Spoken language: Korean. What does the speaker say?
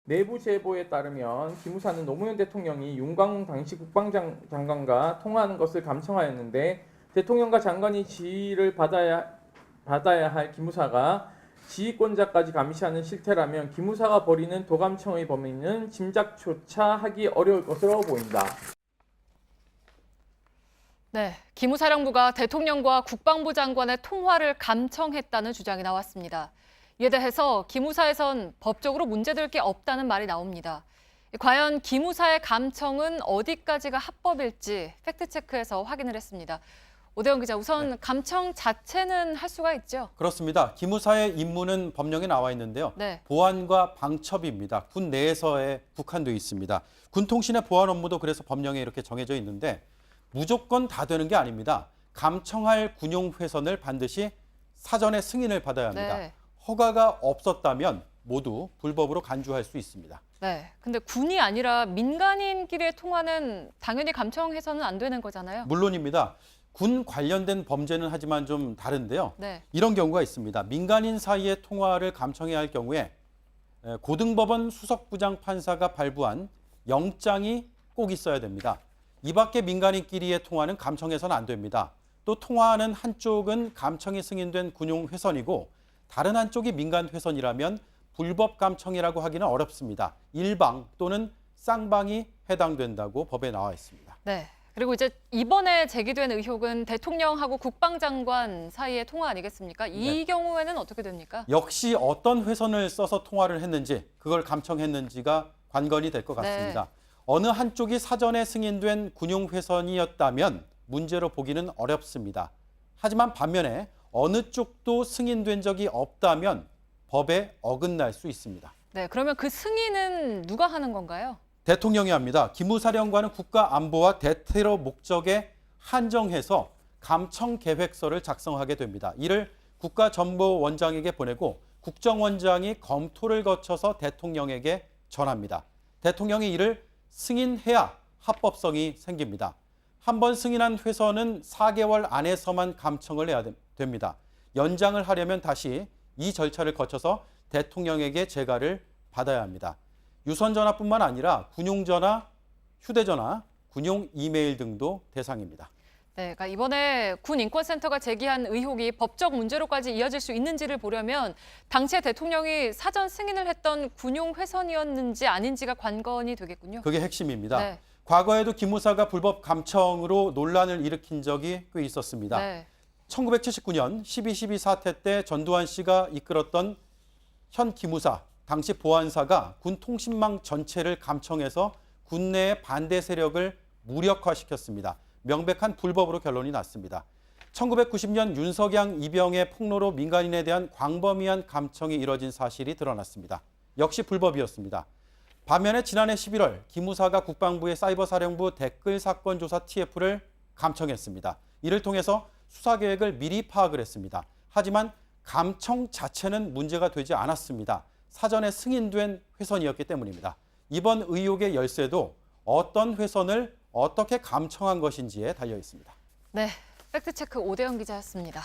내부 제보에 따르면 기무사는 노무현 대통령이 윤광웅 당시 국방장관과 통화하는 것을 감청하였는데 대통령과 장관이 지휘를 받아야 할 기무사가 지휘권자까지 감시하는 실태라면 기무사가 벌이는 도감청의 범위는 짐작조차 하기 어려울 것으로 보인다. 네, 기무사령부가 대통령과 국방부 장관의 통화를 감청했다는 주장이 나왔습니다. 이에 대해서 기무사에선 법적으로 문제될 게 없다는 말이 나옵니다. 과연 기무사의 감청은 어디까지가 합법일지 팩트체크에서 확인을 했습니다. 오대영 기자, 우선 감청 자체는 할 수가 있죠? 그렇습니다. 기무사의 임무는 법령에 나와 있는데요. 보안과 방첩입니다. 군 내에서에 국한되어 있습니다. 군통신의 보안 업무도 그래서 법령에 이렇게 정해져 있는데 무조건 다 되는 게 아닙니다. 감청할 군용 회선을 반드시 사전에 승인을 받아야 합니다. 허가가 없었다면 모두 불법으로 간주할 수 있습니다. 네, 근데 군이 아니라 민간인끼리의 통화는 당연히 감청해서는 안 되는 거잖아요. 물론입니다. 군 관련된 범죄는 하지만 좀 다른데요. 이런 경우가 있습니다. 민간인 사이의 통화를 감청해야 할 경우에 고등법원 수석부장 판사가 발부한 영장이 꼭 있어야 됩니다. 이 밖에 민간인끼리의 통화는 감청해서는 안 됩니다. 또 통화하는 한쪽은 감청이 승인된 군용 회선이고 다른 한쪽이 민간 회선이라면 불법 감청이라고 하기는 어렵습니다. 일방 또는 쌍방이 해당된다고 법에 나와 있습니다. 네. 그리고 이제 이번에 제기된 의혹은 대통령하고 국방장관 사이의 통화 아니겠습니까? 이 경우에는 어떻게 됩니까? 역시 어떤 회선을 써서 통화를 했는지, 그걸 감청했는지가 관건이 될 것 같습니다. 어느 한쪽이 사전에 승인된 군용 회선이었다면 문제로 보기는 어렵습니다. 하지만 반면에 어느 쪽도 승인된 적이 없다면 법에 어긋날 수 있습니다. 네, 그러면 그 승인은 누가 하는 건가요? 대통령이 합니다. 기무사령관은 국가안보와 대테러 목적에 한정해서 감청 계획서를 작성하게 됩니다. 이를 국가정보원장에게 보내고 국정원장이 검토를 거쳐서 대통령에게 전합니다. 대통령이 이를 승인해야 합법성이 생깁니다. 한 번 승인한 회선은 4개월 안에서만 감청을 해야 됩니다. 연장을 하려면 다시 이 절차를 거쳐서 대통령에게 재가를 받아야 합니다. 유선전화뿐만 아니라 군용전화, 휴대전화, 군용 이메일 등도 대상입니다. 네, 그러니까 이번에 군인권센터가 제기한 의혹이 법적 문제로까지 이어질 수 있는지를 보려면 당시에 대통령이 사전 승인을 했던 군용 회선이었는지 아닌지가 관건이 되겠군요. 그게 핵심입니다. 과거에도 기무사가 불법 감청으로 논란을 일으킨 적이 꽤 있었습니다. 1979년 12.12 사태 때 전두환 씨가 이끌었던 현 기무사, 당시 보안사가 군 통신망 전체를 감청해서 군내의 반대 세력을 무력화시켰습니다. 명백한 불법으로 결론이 났습니다. 1990년 윤석양, 이병의 폭로로 민간인에 대한 광범위한 감청이 이뤄진 사실이 드러났습니다. 역시 불법이었습니다. 반면에 지난해 11월 기무사가 국방부의 사이버사령부 댓글사건조사 TF를 감청했습니다. 이를 통해서 수사 계획을 미리 파악을 했습니다. 하지만 감청 자체는 문제가 되지 않았습니다. 사전에 승인된 회선이었기 때문입니다. 이번 의혹의 열쇠도 어떤 회선을 어떻게 감청한 것인지에 달려 있습니다. 네, 팩트체크 오대영 기자였습니다.